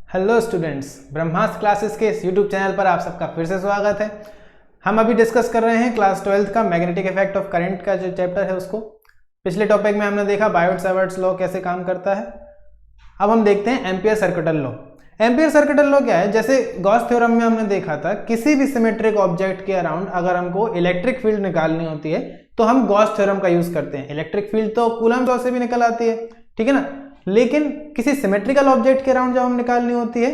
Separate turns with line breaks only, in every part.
Hello students, ब्रह्मास्त्र classes के इस YouTube channel पर आप सबका फिर से स्वागत है। हम अभी डिस्कस कर रहे हैं क्लास 12th का मैग्नेटिक इफेक्ट ऑफ करंट का जो चैप्टर है उसको। पिछले टॉपिक में हमने देखा बायोट-सावर्ट्स लॉ कैसे काम करता है। अब हम देखते हैं ampere circuital law. Ampere circuital law क्या है? जैसे गॉस थ्योरम में हमने देखा था, किसी भी सिमेट्रिक ऑब्जेक्ट के अराउंड अगर हमको इलेक्ट्रिक फील्ड निकालनी होती है तो हम गॉस थ्योरम का यूज करते हैं। इलेक्ट्रिक फील्ड तो कूलम लॉ से भी निकल आती है, ठीक है ना। लेकिन किसी सिमेट्रिकल ऑब्जेक्ट के अराउंड जब हम निकालनी होती है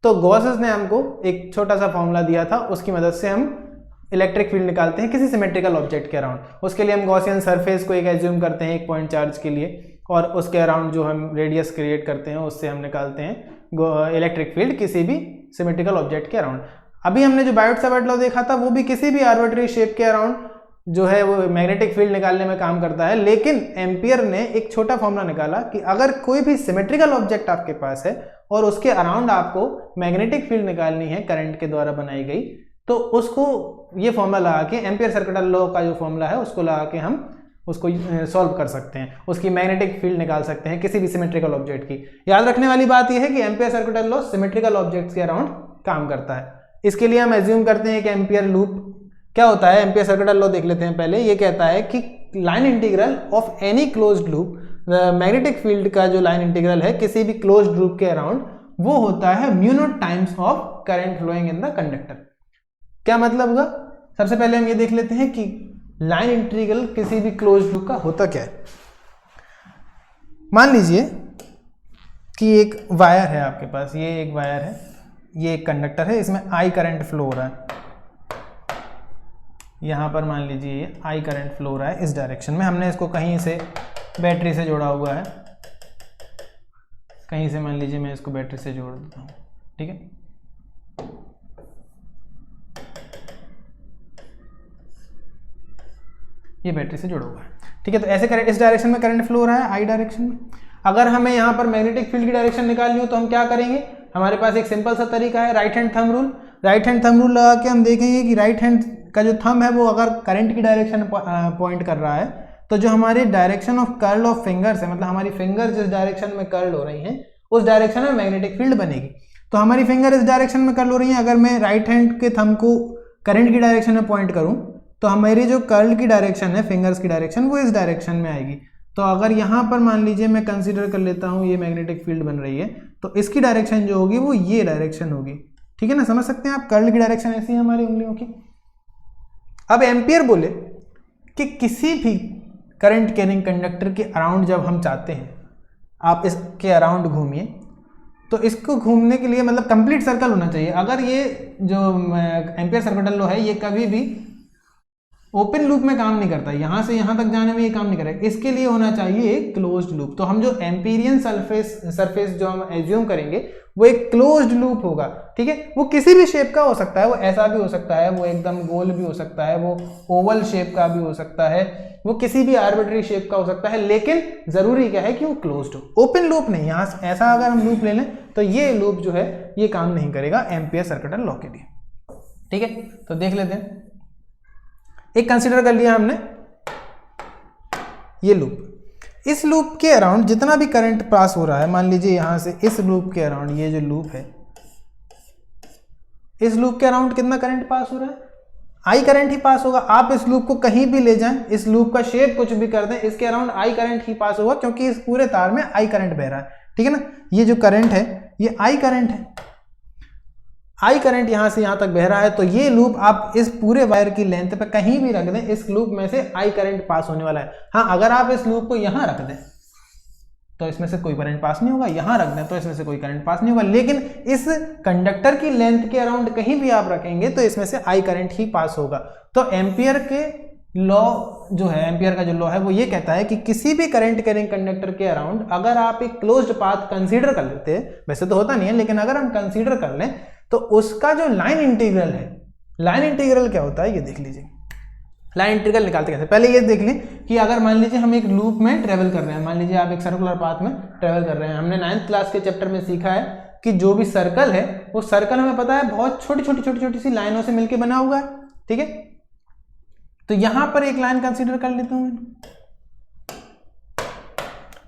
तो गॉसेस ने हमको एक छोटा सा फॉर्मूला दिया था, उसकी मदद से हम इलेक्ट्रिक फील्ड निकालते हैं किसी सिमेट्रिकल ऑब्जेक्ट के अराउंड। उसके लिए हम गॉसियन सरफेस को एक एज्यूम करते हैं एक पॉइंट चार्ज के लिए, और उसके अराउंड जो हम रेडियस क्रिएट करते हैं उससे हम निकालते हैं इलेक्ट्रिक फील्ड किसी भी सिमेट्रिकल ऑब्जेक्ट के अराउंड। अभी हमने जो बायोट-सावर्ट लॉ देखा था वो भी किसी भी आर्बिट्ररी शेप के अराउंड जो है वो मैग्नेटिक फील्ड निकालने में काम करता है। लेकिन एम्पियर ने एक छोटा फॉर्मूला निकाला कि अगर कोई भी सिमेट्रिकल ऑब्जेक्ट आपके पास है और उसके अराउंड आपको मैग्नेटिक फील्ड निकालनी है करंट के द्वारा बनाई गई, तो उसको ये फॉर्मूला लगा के, एम्पियर सर्किटल लॉ का जो फॉर्मूला है उसको लगा के हम उसको सॉल्व कर सकते हैं, उसकी मैग्नेटिक फील्ड निकाल सकते हैं किसी भी सिमेट्रिकल ऑब्जेक्ट की। याद रखने वाली बात यह है कि ampere circuital law symmetrical objects के अराउंड काम करता है। इसके लिए हम एज्यूम करते हैं कि एम्पियर लूप क्या होता है। एम्पियर सर्किटल लॉ देख लेते हैं पहले। ये कहता है कि line integral of any closed loop, magnetic field का जो लाइन इंटीग्रल है किसी भी क्लोज्ड लूप के अराउंड, वो होता है mu not times of current flowing in the conductor. क्या मतलब होगा? सबसे पहले हम ये देख लेते हैं कि लाइन इंटीग्रल किसी भी क्लोज्ड लूप का होता क्या है। मान लीजिए कि एक वायर है आपके पास, ये एक वायर है, ये एक कंडक्टर है, इसमें आई करंट फ्लो हो रहा है। यहाँ पर मान लीजिए ये आई करंट फ्लो हो रहा है इस डायरेक्शन में। हमने इसको कहीं से बैटरी से जोड़ा हुआ है, कहीं से मान लीजिए मैं इसको बैटरी से जोड़ देता हूँ, ठीक है। ये बैटरी से जुड़ा हुआ है, ठीक है। तो ऐसे करंट इस डायरेक्शन में करंट फ्लो हो रहा है आई डायरेक्शन में। अगर हमें यहाँ पर मैग्नेटिक फील्ड की डायरेक्शन निकालनी हो तो हम क्या करेंगे? हमारे पास एक सिंपल सा तरीका है, right hand thumb rule. Right hand thumb rule लगा के हम देखेंगे कि राइट हैंड का जो थंब है वो अगर करंट की डायरेक्शन पॉइंट कर रहा है तो जो हमारी direction of curl of fingers है, मतलब हमारी फिंगर जिस डायरेक्शन में कर्ल हो रही हैं उस डायरेक्शन में मैग्नेटिक फील्ड बनेगी। तो हमारी फिंगर इस डायरेक्शन में कर्ल हो रही है, अगर मैं राइट हैंड के थंब को करंट की डायरेक्शन में पॉइंट करूं तो हमारी जो कर्ल की डायरेक्शन है, फिंगर्स की डायरेक्शन, वो इस डायरेक्शन में आएगी। तो अगर यहाँ पर मान लीजिए मैं कंसीडर कर लेता हूँ ये मैग्नेटिक फील्ड बन रही है, तो इसकी डायरेक्शन जो होगी वो ये डायरेक्शन होगी, ठीक है ना। समझ सकते हैं आप, कर्ल की डायरेक्शन ऐसी है हमारी उंगलियों की। अब एम्पियर बोले कि किसी भी करंट कैरिंग कंडक्टर के अराउंड जब हम चाहते हैं, आप इसके अराउंड घूमिए, तो इसको घूमने के लिए मतलब कंप्लीट सर्कल होना चाहिए। अगर ये जो एम्पियर सर्किटल लॉ है ये कभी भी ओपन लूप में काम नहीं करता, यहां से यहां तक जाने में ये काम नहीं करेगा। इसके लिए होना चाहिए एक क्लोज्ड लूप। तो हम जो एम्पिरियन सरफेस जो हम एज्यूम करेंगे वो एक क्लोज्ड लूप होगा, ठीक है। वो किसी भी शेप का हो सकता है, वो ऐसा भी हो सकता है, वो एकदम गोल भी हो सकता है, वो ओवल शेप का भी हो सकता है, वो किसी भी आर्बिट्ररी शेप का हो सकता है, लेकिन जरूरी क्या है कि वो क्लोज्ड हो, ओपन लूप नहीं। यहाँ ऐसा अगर हम लूप ले लें तो ये लूप जो है ये काम नहीं करेगा एम्पियर सर्किटल लॉ के लिए, ठीक है। तो देख लेते हैं, एक कंसीडर कर लिया हमने ये लूप। इस लूप के अराउंड जितना भी करंट पास हो रहा है, मान लीजिए यहां से इस लूप के अराउंड, ये जो लूप है इस लूप के अराउंड कितना करंट पास हो रहा है? आई करंट ही पास होगा। आप इस लूप को कहीं भी ले जाएं, इस लूप का शेप कुछ भी कर दें, इसके अराउंड आई करंट ही पास होगा, क्योंकि इस पूरे तार में आई करंट बह रहा है, ठीक है ना। ये जो करंट है ये आई करंट है, आई करंट यहां से यहां तक बह रहा है। तो ये लूप आप इस पूरे वायर की लेंथ पे कहीं भी रख दें, इस लूप में से आई करंट पास होने वाला है। हाँ, अगर आप इस लूप को यहां रख दें तो इसमें से कोई करंट पास नहीं होगा, यहां रख दें तो इसमें से कोई करंट पास नहीं होगा, लेकिन इस कंडक्टर की लेंथ के अराउंड कहीं भी आप रखेंगे तो इसमें से आई करंट ही पास होगा। तो एम्पियर के लॉ जो है, एम्पियर का जो लॉ है वो ये कहता है कि किसी भी करंट कैरिंग कंडक्टर के अराउंड अगर आप एक क्लोज्ड पाथ कंसीडर कर लेते हैं, वैसे तो होता नहीं है लेकिन अगर हम कंसीडर कर लें तो उसका जो लाइन इंटीग्रल है, लाइन इंटीग्रल क्या होता है ये देख लीजिए। लाइन इंटीग्रल निकालते कैसे, पहले ये देख लें कि अगर मान लीजिए हम एक लूप में ट्रेवल कर रहे हैं, मान लीजिए आप एक सर्कुलर पाथ में ट्रेवल कर रहे हैं। हमने 9th क्लास के चैप्टर में सीखा है कि जो भी सर्कल है वो सर्कल हमें पता है बहुत छोटी छोटी सी लाइनों से मिलकर बना हुआ है, ठीक है। तो यहां पर एक लाइन कंसीडर कर लेता हूं,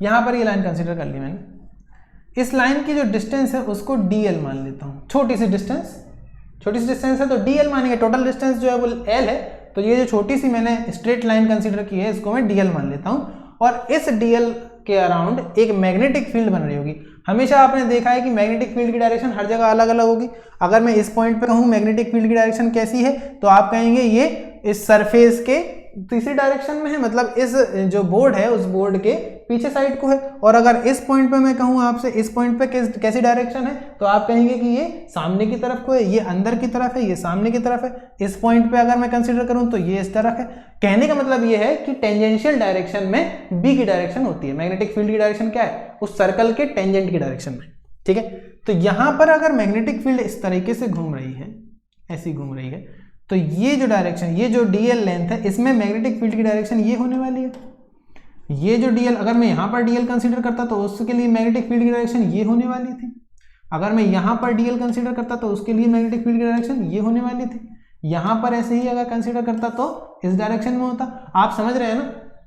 यहां पर ये लाइन कंसीडर कर ली मैंने। इस लाइन की जो डिस्टेंस है उसको dl मान लेता हूँ, छोटी सी डिस्टेंस है तो dl मानेंगे, टोटल डिस्टेंस जो है वो l है, तो ये जो छोटी सी मैंने स्ट्रेट लाइन कंसीडर की है इसको मैं dl मान लेता हूँ। और इस dl के अराउंड एक मैग्नेटिक फील्ड बन रही होगी। हमेशा आपने देखा है कि मैग्नेटिक फील्ड की डायरेक्शन हर जगह अलग अलग होगी। अगर मैं इस पॉइंट पे कहूँ मैग्नेटिक फील्ड की डायरेक्शन कैसी है, तो आप कहेंगे ये इस सरफेस के तीसरी डायरेक्शन में है, मतलब इस जो बोर्ड है उस बोर्ड के पीछे साइड को है। और अगर इस पॉइंट पे मैं कहूँ आपसे इस पॉइंट पे कैसी डायरेक्शन है, तो आप कहेंगे कि ये सामने की तरफ को है, ये अंदर की तरफ है, ये सामने की तरफ है। इस पॉइंट पे अगर मैं कंसीडर करूँ तो ये इस तरफ है। कहने का मतलब ये है कि टेंजेंशियल डायरेक्शन में बी की डायरेक्शन होती है। मैग्नेटिक फील्ड की डायरेक्शन क्या है, उस सर्कल के टेंजेंट की डायरेक्शन में, ठीक है। तो यहां पर अगर मैग्नेटिक फील्ड इस तरीके से घूम रही है, ऐसी घूम रही है, तो ये जो डायरेक्शन, ये जो dl लेंथ है, इसमें मैग्नेटिक फील्ड की डायरेक्शन ये होने वाली है। ये जो dl, अगर मैं यहाँ पर dl कंसीडर करता तो उसके लिए मैग्नेटिक फील्ड की डायरेक्शन ये होने वाली थी। अगर मैं यहाँ पर dl कंसीडर करता तो उसके लिए मैग्नेटिक फील्ड की डायरेक्शन ये होने वाली थी। यहाँ पर ऐसे ही अगर कंसीडर करता तो इस डायरेक्शन में होता। आप समझ रहे हैं ना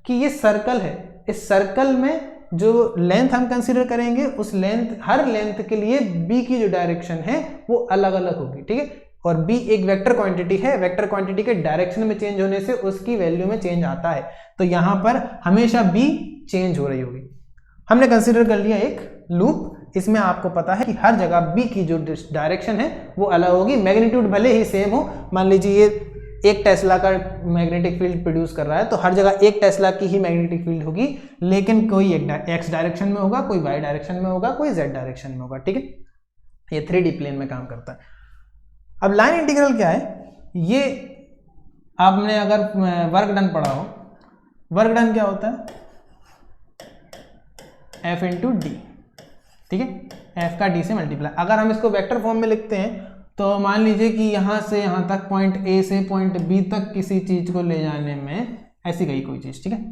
कि ये सर्कल है, इस सर्कल में जो लेंथ हम कंसीडर करेंगे उस लेंथ, हर लेंथ के लिए b की जो डायरेक्शन है वो अलग अलग होगी, ठीक है। और b एक वेक्टर क्वांटिटी है, वेक्टर क्वांटिटी के डायरेक्शन में चेंज होने से उसकी वैल्यू में चेंज आता है, तो यहां पर हमेशा b चेंज हो रही होगी। हमने कंसीडर कर लिया एक लूप, इसमें आपको पता है कि हर जगह b की जो डायरेक्शन है वो अलग होगी, मैग्नीट्यूड भले ही सेम हो। मान लीजिए ये 1 टेस्ला का मैग्नेटिक फील्ड प्रोड्यूस कर रहा है, तो हर जगह 1 टेस्ला की ही मैग्नेटिक फील्ड होगी, लेकिन कोई x डायरेक्शन में होगा, कोई y डायरेक्शन में होगा, कोई z डायरेक्शन में होगा, ठीक है। ये 3D प्लेन में काम करता है। अब लाइन इंटीग्रल क्या है, ये आपने अगर वर्क डन पढ़ा हो, वर्क डन क्या होता है, f इंटू डी, ठीक है, f का d से मल्टीप्लाई। अगर हम इसको वेक्टर फॉर्म में लिखते हैं तो मान लीजिए कि यहाँ से यहाँ तक पॉइंट A से पॉइंट B तक किसी चीज को ले जाने में ऐसी गई कोई चीज, ठीक है,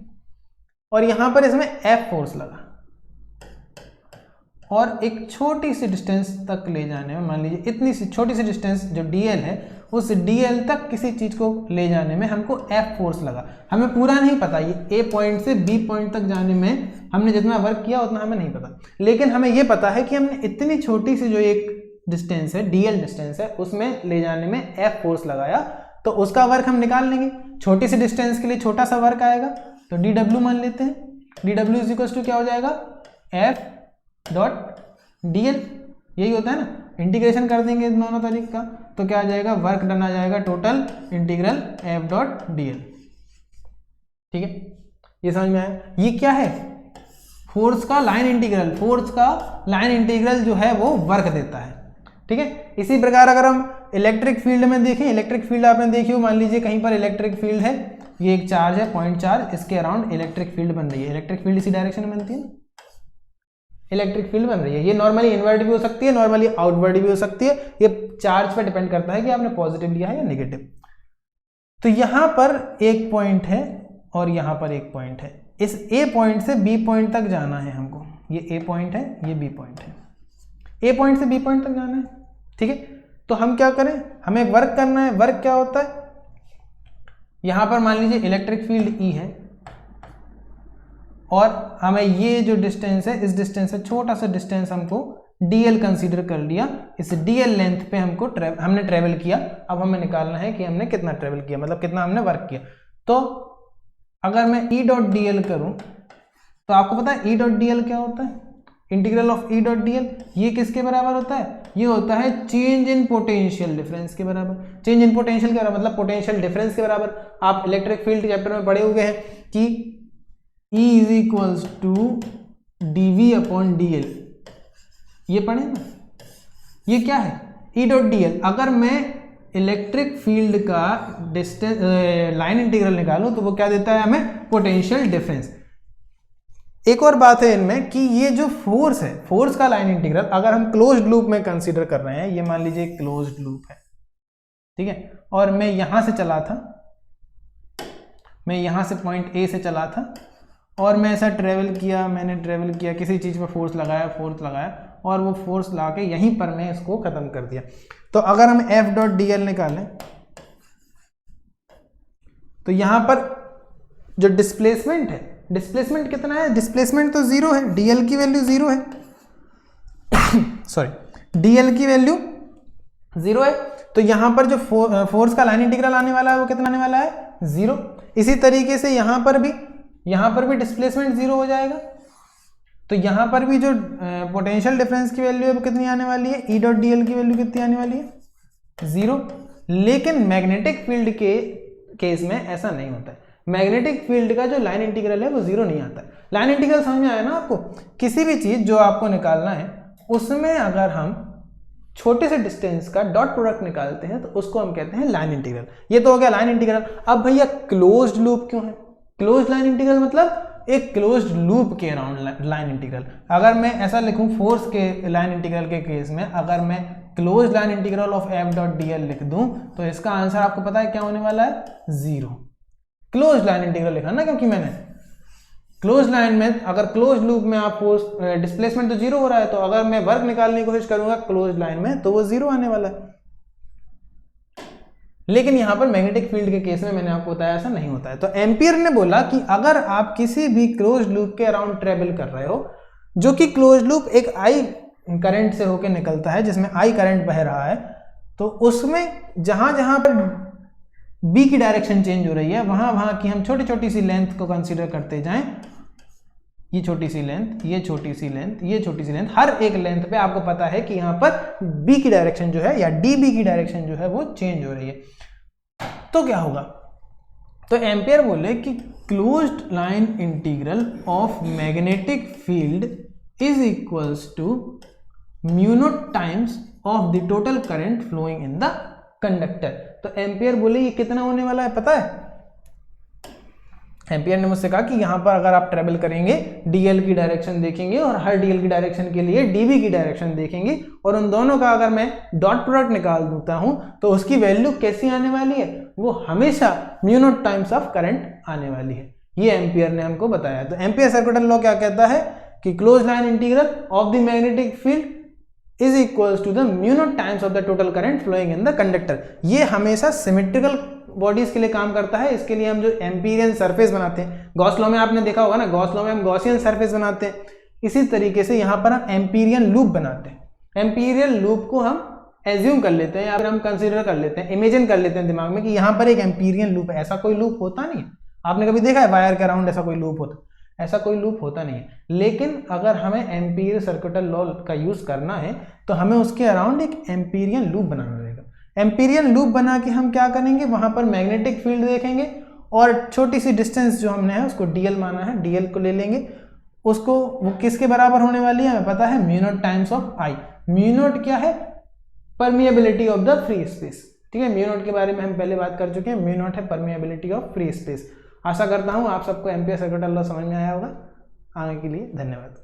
और यहाँ पर इसमें F फोर्स लगा और एक छोटी सी डिस्टेंस तक ले जाने में, मान लीजिए इतनी सी छोटी सी डिस्टेंस जो dl है, उस dl तक किसी चीज को ले जाने में हमको F फोर्स लगा। हमें पूरा नहीं पता, ये A पॉइंट से B पॉइंट तक जाने में हमने जितना वर्क किया उतना हमें नहीं पता, लेकिन हमें ये पता है कि हमने इतनी छोटी सी जो एक डिस्टेंस है, dl डिस्टेंस है, उसमें ले जाने में F फोर्स लगाया, तो उसका वर्क हम निकाल लेंगे। छोटी सी डिस्टेंस के लिए छोटा सा वर्क आएगा, तो dw मान लेते हैं। dw इज इक्वल टू क्या हो जाएगा, F डॉट dl, यही होता है ना। इंटीग्रेशन कर देंगे दोनों तरीके का, तो क्या आ जाएगा, वर्क डन आ जाएगा total integral F dot dl, ठीक है। ये समझ में आया। ये क्या है, फोर्स का लाइन इंटीग्रल, फोर्स का लाइन इंटीग्रल जो है वो वर्क देता है, ठीक है। इसी प्रकार अगर हम इलेक्ट्रिक फील्ड में देखें, इलेक्ट्रिक फील्ड आपने देखी हो, मान लीजिए कहीं पर इलेक्ट्रिक फील्ड है, ये एक चार्ज है पॉइंट चार्ज, इसके अराउंड इलेक्ट्रिक फील्ड बन रही है। इलेक्ट्रिक फील्ड इसी डायरेक्शन में बनती है ना, इलेक्ट्रिक फील्ड बन रही है। ये नॉर्मली इनवर्ट भी हो सकती है, नॉर्मली आउटवर्ड भी हो सकती है, ये चार्ज पर डिपेंड करता है कि आपने पॉजिटिव लिया है या नेगेटिव। तो यहां पर एक पॉइंट है और यहां पर एक पॉइंट है, इस A पॉइंट से B पॉइंट तक जाना है हमको। ये A पॉइंट है, ये B पॉइंट है, A पॉइंट से B पॉइंट तक जाना है, ठीक है। तो हम क्या करें, हमें वर्क करना है। वर्क क्या होता है, यहां पर मान लीजिए इलेक्ट्रिक फील्ड E है और हमें ये जो डिस्टेंस है, इस डिस्टेंस से छोटा सा डिस्टेंस हमको dl कंसीडर कर लिया। इस dl लेंथ पे हमने ट्रेवल किया। अब हमें निकालना है कि हमने कितना ट्रेवल किया, मतलब कितना हमने वर्क किया। तो अगर मैं E डॉट dl करूं तो आपको पता है E डॉट dl क्या होता है, integral of E dot dl, ये किसके बराबर होता है, ये होता है चेंज इन पोटेंशियल डिफरेंस के बराबर। चेंज इन पोटेंशियल के बराबर मतलब पोटेंशियल डिफरेंस के बराबर। आप इलेक्ट्रिक फील्ड चैप्टर में पढ़े हुए हैं कि E is equals to dv upon dl, ये पढ़े ना। ये क्या है, E डॉट dl। अगर मैं इलेक्ट्रिक फील्ड का डिस्टेंस लाइन इंटीग्रल निकालूं तो वो क्या देता है हमें, पोटेंशियल डिफरेंस। एक और बात है इनमें कि ये जो फोर्स है, फोर्स का लाइन इंटीग्रल अगर हम क्लोज्ड लूप में कंसीडर कर रहे हैं, ये मान लीजिए क्लोज्ड लूप है, ठीक है, और मैं यहां से चला था, मैं यहां से पॉइंट A से चला था और मैं ऐसा ट्रेवल किया, मैंने ट्रेवल किया, किसी चीज पर फोर्स लगाया और वो फोर्स ला के यहीं पर मैं इसको खत्म कर दिया। तो अगर हम F डॉट dl निकालें तो यहां पर जो डिस्प्लेसमेंट है, डिस्प्लेसमेंट कितना है, डिस्प्लेसमेंट तो 0 है, dl की वैल्यू 0 है। सॉरी डीएल की वैल्यू 0 है, तो यहाँ पर जो फोर्स का लाइन इंटीग्रल आने वाला है वो कितना आने वाला है 0। इसी तरीके से यहाँ पर भी डिस्प्लेसमेंट 0 हो जाएगा, तो यहाँ पर भी जो पोटेंशियल डिफरेंस की वैल्यू है वो कितनी आने वाली है, ई डॉट डी एल की वैल्यू कितनी आने वाली है 0। लेकिन मैग्नेटिक फील्ड के केस में ऐसा नहीं होता है। मैग्नेटिक फील्ड का जो लाइन इंटीग्रल है वो 0 नहीं आता है। लाइन इंटीग्रल समझ में आया ना आपको? किसी भी चीज जो आपको निकालना है उसमें अगर हम छोटे से डिस्टेंस का डॉट प्रोडक्ट निकालते हैं तो उसको हम कहते हैं लाइन इंटीग्रल। ये तो हो गया लाइन इंटीग्रल। अब भैया क्लोज्ड लूप क्यों है? क्लोज्ड लाइन इंटीग्रल मतलब एक क्लोज्ड लूप के अराउंड लाइन इंटीग्रल। अगर मैं ऐसा लिखूं फोर्स के लाइन इंटीग्रल के केस में, अगर मैं closed line integral of F dot D L लिख दूं तो इसका आंसर आपको पता है क्या होने वाला है 0। क्लोज्ड लाइन इंटीग्रल लिखा ना, क्योंकि मैंने क्लोज लाइन में अगर क्लोज लूप में आप फोर्स डिस्प्लेसमेंट तो 0 हो रहा है, तो अगर मैं वर्क निकालने की कोशिश करूंगा क्लोज लाइन में तो वो 0 आने वाला है। लेकिन यहां पर मैग्नेटिक फील्ड के केस में मैंने आपको बताया ऐसा नहीं होता है। तो एम्पियर ने बोला कि अगर आप किसी भी क्लोज लूप के अराउंड ट्रेवल कर रहे हो, जो कि क्लोज लूप एक आई करंट से होकर निकलता है जिसमें आई करंट बह रहा है, तो उसमें जहां जहां पर बी की डायरेक्शन चेंज हो रही है वहां वहां की हम छोटी छोटी सी लेंथ को कंसीडर करते जाएं। ये छोटी सी लेंथ, ये छोटी सी लेंथ, ये छोटी सी लेंथ, हर एक लेंथ पे आपको पता है कि यहां पर बी की डायरेक्शन जो है या डी बी की डायरेक्शन जो है वो चेंज हो रही है। तो क्या होगा? तो एम्पियर बोले कि closed line integral of magnetic field is equals to mu not times of the total current flowing in the conductor. तो एम्पियर बोले ये कितना होने वाला है पता है? एम्पियर ने मुझसे कहा कि यहां पर अगर आप ट्रेवल करेंगे डीएल की डायरेक्शन देखेंगे और हर डीएल की डायरेक्शन के लिए डीबी की डायरेक्शन देखेंगे और उन दोनों का अगर मैं डॉट प्रोडक्ट निकाल देता हूं तो उसकी वैल्यू कैसी आने वाली है? वो हमेशा mu not times of current आने वाली है। ये एम्पियर ने हमको बताया। तो एम्पियर सर्कुलर लॉ क्या कहता है कि close line integral of the magnetic field is equals to the mu not times of the total current flowing in the conductor. ये हमेशा सिमेट्रिकल बॉडीज के लिए काम करता है। इसके लिए हम जो एम्पीरियन सरफेस बनाते हैं, गॉस लॉ में आपने देखा होगा ना, गॉस लॉ में हम गॉसियन सरफेस बनाते हैं, इसी तरीके से यहाँ पर हम एम्पीरियन लूप बनाते हैं। एम्पीरियन लूप को हम एज्यूम कर लेते हैं या फिर हम कंसीडर कर लेते हैं, इमेजिन कर लेते हैं दिमाग में कि यहाँ पर एक एम्पीरियन लूप है। ऐसा कोई लूप होता नहीं है। आपने कभी देखा है वायर के अराउंड ऐसा कोई लूप होता? ऐसा कोई लूप होता नहीं है। लेकिन अगर हमें एम्पीरियल सर्कुलर लॉ का यूज करना है तो हमें उसके अराउंड एक एम्पीरियन लूप बनाना रहेगा। एम्पीरियन लूप बना के हम क्या करेंगे, वहां पर मैग्नेटिक फील्ड देखेंगे और छोटी सी डिस्टेंस जो हमने है उसको डीएल माना है, डीएल को ले लेंगे। उसको वो किसके बराबर होने वाली है हमें पता है, mu not times of I. Mu naught क्या है? Permeability of the free space. ठीक है, म्यू नॉट के बारे में हम पहले बात कर चुके हैं। म्यू नॉट है परमिएबिलिटी ऑफ फ्री स्पेस। आशा करता हूं आप सबको एम्पियर सर्कुलर लॉ समझ में आया होगा। आगे के लिए धन्यवाद।